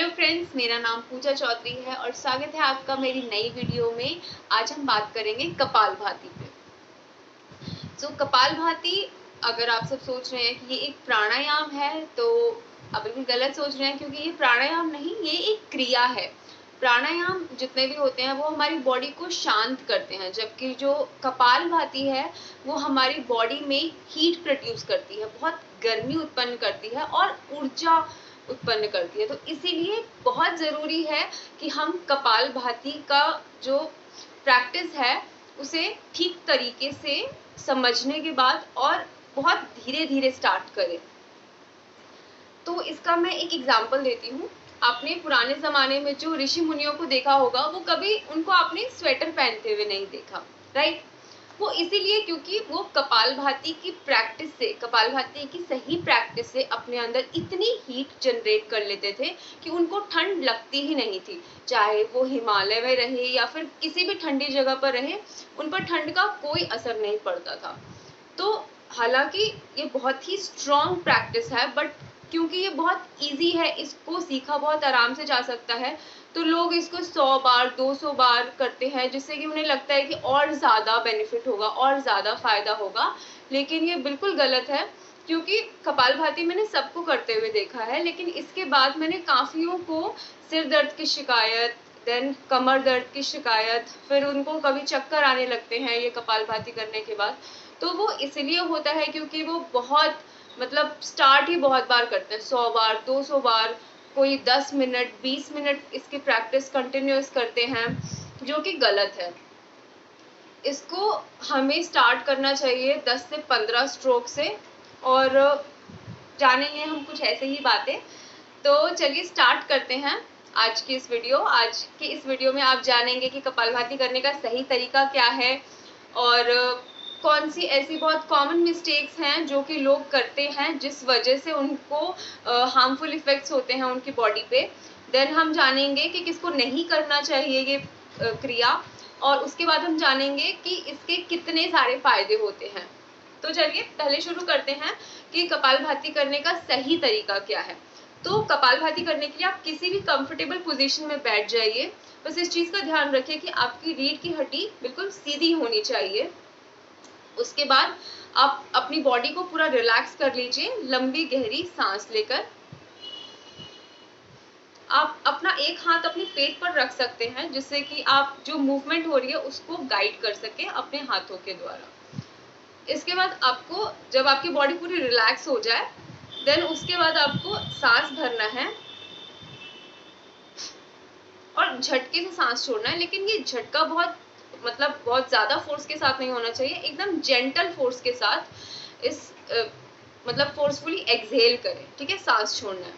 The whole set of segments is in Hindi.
हेलो फ्रेंड्स, मेरा नाम पूजा चौधरी है और स्वागत है आपका मेरी नई वीडियो में। आज हम बात करेंगे कपालभाति पे। कपालभाति, अगर आप सब सोच रहे हैं कि ये एक प्राणायाम है तो आप बिल्कुल गलत सोच रहे हैं, क्योंकि ये प्राणायाम नहीं, ये एक क्रिया है। प्राणायाम जितने भी होते हैं वो हमारी बॉडी को शांत करते हैं, जबकि जो कपालभाति है वो हमारी बॉडी में हीट प्रोड्यूस करती है, बहुत गर्मी उत्पन्न करती है और ऊर्जा उत्पन्न करती है। तो इसीलिए बहुत ज़रूरी है कि हम कपालभाति का जो प्रैक्टिस है उसे ठीक तरीके से समझने के बाद और बहुत धीरे धीरे स्टार्ट करें। तो इसका मैं एक एग्जांपल देती हूँ। आपने पुराने ज़माने में जो ऋषि मुनियों को देखा होगा, वो कभी उनको आपने स्वेटर पहनते हुए नहीं देखा, राइट? वो इसीलिए क्योंकि वो कपालभाति की प्रैक्टिस से, कपालभाति की सही प्रैक्टिस से अपने अंदर इतनी हीट जनरेट कर लेते थे कि उनको ठंड लगती ही नहीं थी। चाहे वो हिमालय में रहे या फिर किसी भी ठंडी जगह पर रहे, उन पर ठंड का कोई असर नहीं पड़ता था। तो हालांकि ये बहुत ही स्ट्रॉन्ग प्रैक्टिस है, बट क्योंकि ये बहुत इजी है, इसको सीखा बहुत आराम से जा सकता है, तो लोग इसको 100 बार 200 बार करते हैं, जिससे कि उन्हें लगता है कि और ज़्यादा बेनिफिट होगा और ज़्यादा फायदा होगा। लेकिन ये बिल्कुल गलत है, क्योंकि कपालभाति मैंने सबको करते हुए देखा है, लेकिन इसके बाद मैंने काफ़ियों को सिर दर्द की शिकायत, देन कमर दर्द की शिकायत, फिर उनको कभी चक्कर आने लगते हैं ये कपालभाति करने के बाद। तो वो इसलिए होता है क्योंकि वो बहुत स्टार्ट ही बहुत बार करते हैं, 100 बार 200 बार, कोई 10 मिनट 20 मिनट इसकी प्रैक्टिस कंटिन्यूस करते हैं, जो कि गलत है। इसको हमें स्टार्ट करना चाहिए 10 से 15 स्ट्रोक से, और जानेंगे हम कुछ ऐसे ही बातें। तो चलिए स्टार्ट करते हैं आज की इस वीडियो में आप जानेंगे कि कपालभाति करने का सही तरीका क्या है, और कौन सी ऐसी बहुत कॉमन मिस्टेक्स हैं जो कि लोग करते हैं, जिस वजह से उनको हार्मफुल इफ़ेक्ट्स होते हैं उनकी बॉडी पे। देन हम जानेंगे कि किसको नहीं करना चाहिए ये क्रिया, और उसके बाद हम जानेंगे कि इसके कितने सारे फायदे होते हैं। तो चलिए पहले शुरू करते हैं कि कपालभाति करने का सही तरीका क्या है। तो कपालभाति करने के लिए आप किसी भी कंफर्टेबल पोजीशन में बैठ जाइए। बस इस चीज़ का ध्यान रखिए कि आपकी रीढ़ की हड्डी बिल्कुल सीधी होनी चाहिए। उसके बाद आप अपनी बॉडी को पूरा रिलैक्स कर लीजिए, लंबी गहरी सांस लेकर। आप अपना एक हाथ अपने पेट पर रख सकते हैं, जिससे कि आप जो मूवमेंट हो रही है उसको गाइड कर सके अपने हाथों के द्वारा। इसके बाद आपको, जब आपकी बॉडी पूरी रिलैक्स हो जाए, देन उसके बाद आपको सांस भरना है और झटके से सांस छोड़ना है। लेकिन ये झटका बहुत ज़्यादा फोर्स के साथ नहीं होना चाहिए, एकदम जेंटल फोर्स के साथ इस फोर्सफुली एक्सहेल करें, ठीक है? सांस छोड़ना है।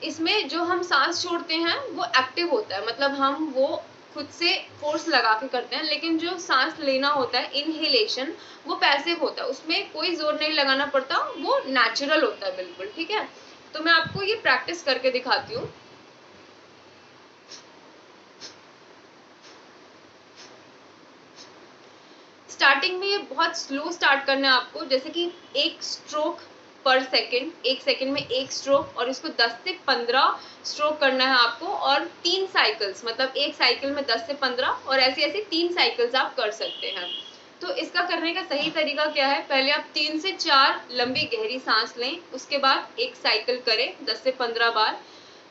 इसमें जो हम सांस छोड़ते हैं वो एक्टिव होता है, हम वो खुद से फोर्स लगा के करते हैं, लेकिन जो सांस लेना होता है, इनहेलेशन, वो पैसिव होता है, उसमें कोई जोर नहीं लगाना पड़ता, वो नेचुरल होता है बिल्कुल, ठीक है? तो मैं आपको ये प्रैक्टिस करके दिखाती हूँ। स्टार्टिंग में ये बहुत स्लो स्टार्ट करना है आपको, जैसे कि 1 स्ट्रोक पर सेकेंड, 1 सेकेंड में 1 स्ट्रोक, और इसको 10 से 15 स्ट्रोक करना है आपको, और 3 साइकिल्स, एक साइकिल में 10 से 15, और ऐसी ऐसी 3 साइकिल्स आप कर सकते हैं। तो इसका करने का सही तरीका क्या है? पहले आप 3 से 4 लंबी गहरी सांस लें, उसके बाद एक साइकिल करें 10 से 15 बार,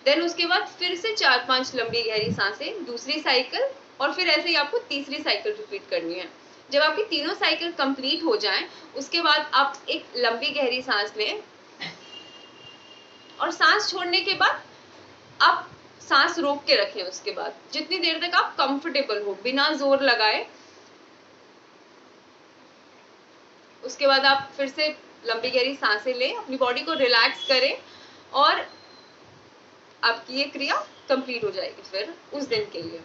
देन उसके बाद फिर से 4-5 लंबी गहरी सांसें, दूसरी साइकिल, और फिर ऐसे ही आपको तीसरी साइकिल रिपीट करनी है। जब आपकी तीनों साइकिल कंप्लीट हो जाएं, उसके बाद आप एक लंबी गहरी सांस लें, और सांस छोड़ने के बाद आप सांस रोक के रखें। उसके बाद जितनी देर तक आप कंफर्टेबल हो, बिना जोर लगाए। उसके बाद आप फिर से लंबी गहरी सांसें लें, अपनी बॉडी को रिलैक्स करें, और आपकी ये क्रिया कंप्लीट हो जाएगी फिर उस दिन के लिए।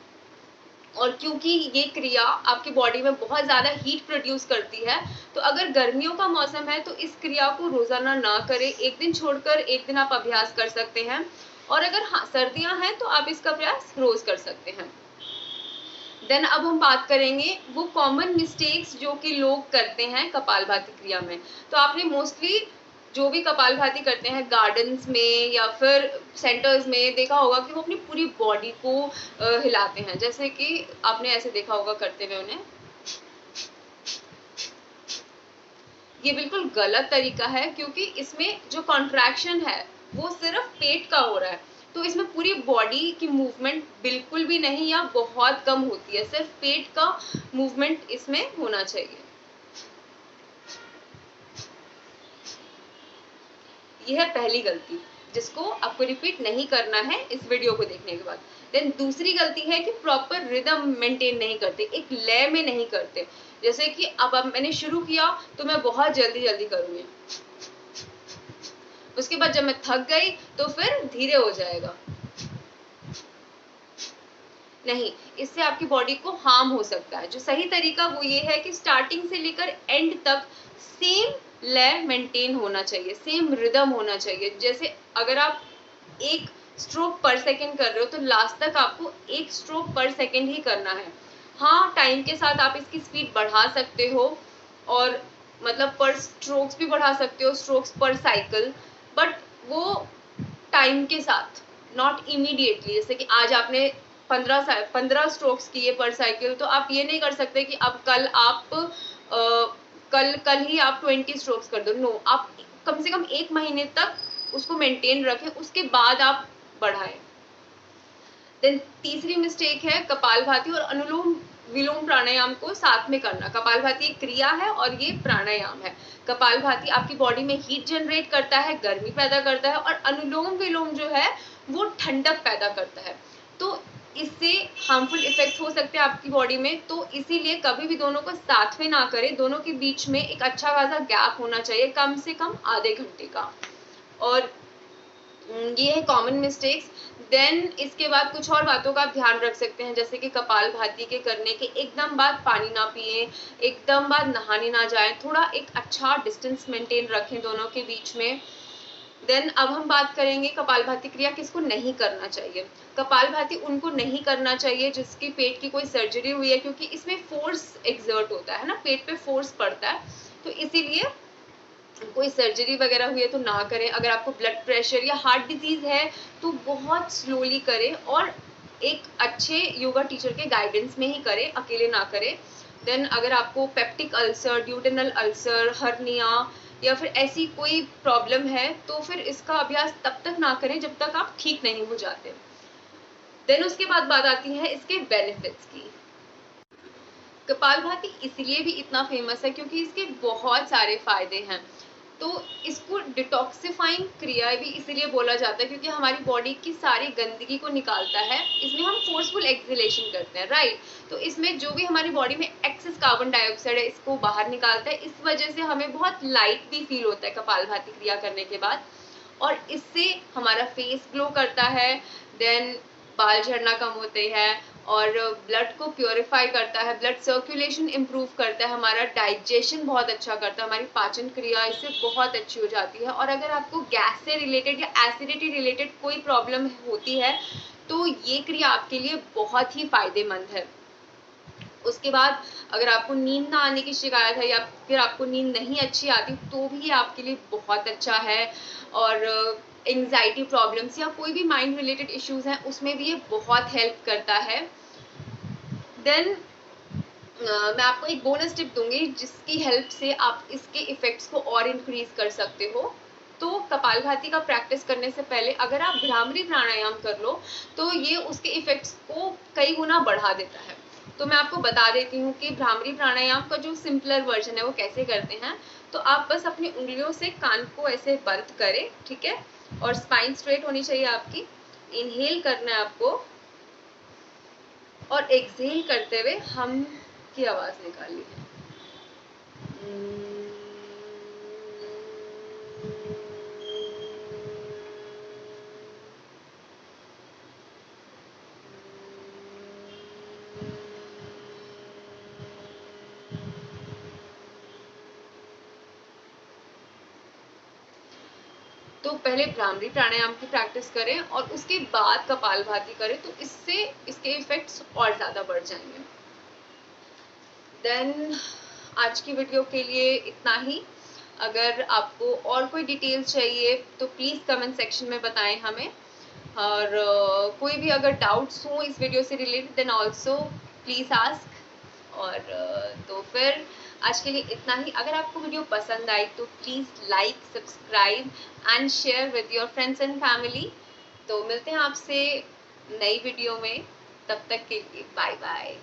और क्योंकि ये क्रिया आपकी बॉडी में बहुत ज़्यादा हीट प्रोड्यूस करती है, तो अगर गर्मियों का मौसम है तो इस क्रिया को रोज़ाना ना करें, एक दिन छोड़कर एक दिन आप अभ्यास कर सकते हैं, और अगर सर्दियाँ हैं तो आप इसका प्रयास रोज़ कर सकते हैं। देन अब हम बात करेंगे वो कॉमन मिस्टेक्स जो कि लोग करते हैं कपालभाति क्रिया में। तो आपने मोस्टली जो भी कपालभाति करते हैं गार्डन्स में या फिर सेंटर्स में, देखा होगा कि वो अपनी पूरी बॉडी को हिलाते हैं, जैसे कि आपने ऐसे देखा होगा करते हुए उन्हें। ये बिल्कुल गलत तरीका है, क्योंकि इसमें जो कॉन्ट्रैक्शन है वो सिर्फ पेट का हो रहा है, तो इसमें पूरी बॉडी की मूवमेंट बिल्कुल भी नहीं या बहुत कम होती है, सिर्फ पेट का मूवमेंट इसमें होना चाहिए। यह है पहली गलती, जिसको आपको रिपीट नहीं करना है इस वीडियो को देखने के बाद। देन दूसरी गलती है कि प्रॉपर रिदम मेंटेन नहीं करते, एक लय में नहीं करते। जैसे कि अब मैंने शुरू किया तो मैं बहुत जल्दी जल्दी करूंगी, उसके बाद जब मैं थक गई तो फिर धीरे हो जाएगा। नहीं, इससे आपकी बॉडी को हार्म हो सकता है। जो सही तरीका वो ये है कि स्टार्टिंग से लेकर एंड तक सेम लय मेंटेन होना चाहिए, सेम रिदम होना चाहिए। जैसे अगर आप 1 स्ट्रोक पर सेकंड कर रहे हो तो लास्ट तक आपको 1 स्ट्रोक पर सेकंड ही करना है। हाँ, टाइम के साथ आप इसकी स्पीड बढ़ा सकते हो और मतलब पर स्ट्रोक्स भी बढ़ा सकते हो, स्ट्रोक्स पर साइकिल, बट वो टाइम के साथ, नॉट इमीडिएटली। जैसे कि आज आपने 15 स्ट्रोक्स किए पर साइकिल, तो आप ये नहीं कर सकते कि अब कल आप कल ही आप 20 स्ट्रोक्स कर दो। नो, आप कम से कम 1 महीने तक उसको मेंटेन रखें, उसके बाद आप बढ़ाएं। देन तीसरी मिस्टेक है कपालभाति और अनुलोम विलोम प्राणायाम को साथ में करना। कपालभाति एक क्रिया है और ये प्राणायाम है। कपालभाति आपकी बॉडी में हीट जनरेट करता है, गर्मी पैदा करता है, और अनुलोम विलोम जो है वो ठंडक पैदा करता है। तो इससे हार्मफुल इफेक्ट्स हो सकते हैं आपकी बॉडी में, तो इसीलिए कभी भी दोनों को साथ में ना करें। दोनों के बीच में एक अच्छा खासा गैप होना चाहिए, कम से कम आधे घंटे का। और ये है कॉमन मिस्टेक्स। देन इसके बाद कुछ और बातों का आप ध्यान रख सकते हैं, जैसे कि कपालभाति के करने के एकदम बाद पानी ना पिए, एकदम बाद नहाने ना जाएं, थोड़ा एक अच्छा डिस्टेंस मेंटेन रखें दोनों के बीच में। देन अब हम बात करेंगे कपालभाति क्रिया किसको नहीं करना चाहिए। कपालभाति उनको नहीं करना चाहिए जिसकी पेट की कोई सर्जरी हुई है, क्योंकि इसमें फोर्स एक्सर्ट होता है ना, पेट पे फोर्स पड़ता है, तो इसीलिए कोई सर्जरी वगैरह हुई है तो ना करें। अगर आपको ब्लड प्रेशर या हार्ट डिजीज है तो बहुत स्लोली करें और एक अच्छे योगा टीचर के गाइडेंस में ही करें, अकेले ना करें। देन अगर आपको पेप्टिक अल्सर, ड्यूटेनल अल्सर, हर्निया या फिर ऐसी कोई प्रॉब्लम है तो फिर इसका अभ्यास तब तक ना करें जब तक आप ठीक नहीं हो जाते। देन उसके बाद बात आती है इसके बेनिफिट्स की। कपालभाति इसलिए भी इतना फेमस है क्योंकि इसके बहुत सारे फायदे हैं। तो इसको डिटॉक्सिफाइंग क्रिया भी इसीलिए बोला जाता है क्योंकि हमारी बॉडी की सारी गंदगी को निकालता है। इसमें हम फोर्सफुल एक्सहेलेशन करते हैं, राइट। तो इसमें जो भी हमारी बॉडी में एक्सेस कार्बन डाइऑक्साइड है इसको बाहर निकालता है। इस वजह से हमें बहुत लाइट भी फील होता है कपालभाति क्रिया करने के बाद, और इससे हमारा फेस ग्लो करता है। देन बाल झड़ना कम होते हैं और ब्लड को प्योरीफाई करता है, ब्लड सर्कुलेशन इम्प्रूव करता है, हमारा डाइजेशन बहुत अच्छा करता है, हमारी पाचन क्रिया इससे बहुत अच्छी हो जाती है। और अगर आपको गैस से रिलेटेड या एसिडिटी रिलेटेड कोई प्रॉब्लम होती है तो ये क्रिया आपके लिए बहुत ही फायदेमंद है। उसके बाद अगर आपको नींद ना आने की शिकायत है या फिर आपको नींद नहीं अच्छी आती तो भी ये आपके लिए बहुत अच्छा है। और एंजाइटी प्रॉब्लम्स या कोई भी माइंड रिलेटेड इश्यूज हैं उसमें भी ये बहुत हेल्प करता है। देन मैं आपको एक बोनस टिप दूंगी जिसकी हेल्प से आप इसके इफेक्ट्स को और इंक्रीज कर सकते हो। तो कपालभाति का प्रैक्टिस करने से पहले अगर आप भ्रामरी प्राणायाम कर लो तो ये उसके इफेक्ट्स को कई गुना बढ़ा देता है। तो मैं आपको बता देती हूँ कि भ्रामरी प्राणायाम का जो सिंपलर वर्जन है वो कैसे करते हैं। तो आप बस अपनी उंगलियों से कान को ऐसे बंद करें, ठीक है, और स्पाइन स्ट्रेट होनी चाहिए आपकी। इनहेल करना है आपको और एक्सहेल करते हुए हम की आवाज निकालनी है। तो पहले भ्रामरी प्राणायाम की प्रैक्टिस करें और उसके बाद कपालभाति करें, तो इससे इसके इफेक्ट्स और ज़्यादा बढ़ जाएंगे। देन आज की वीडियो के लिए इतना ही। अगर आपको और कोई डिटेल्स चाहिए तो प्लीज़ कमेंट सेक्शन में बताएं हमें, और कोई भी अगर डाउट्स हो इस वीडियो से related then also please ask. और तो फिर आज के लिए इतना ही। अगर आपको वीडियो पसंद आई तो please like, subscribe and share with your friends and family. तो मिलते हैं आपसे नई वीडियो में, तब तक के लिए बाय बाय।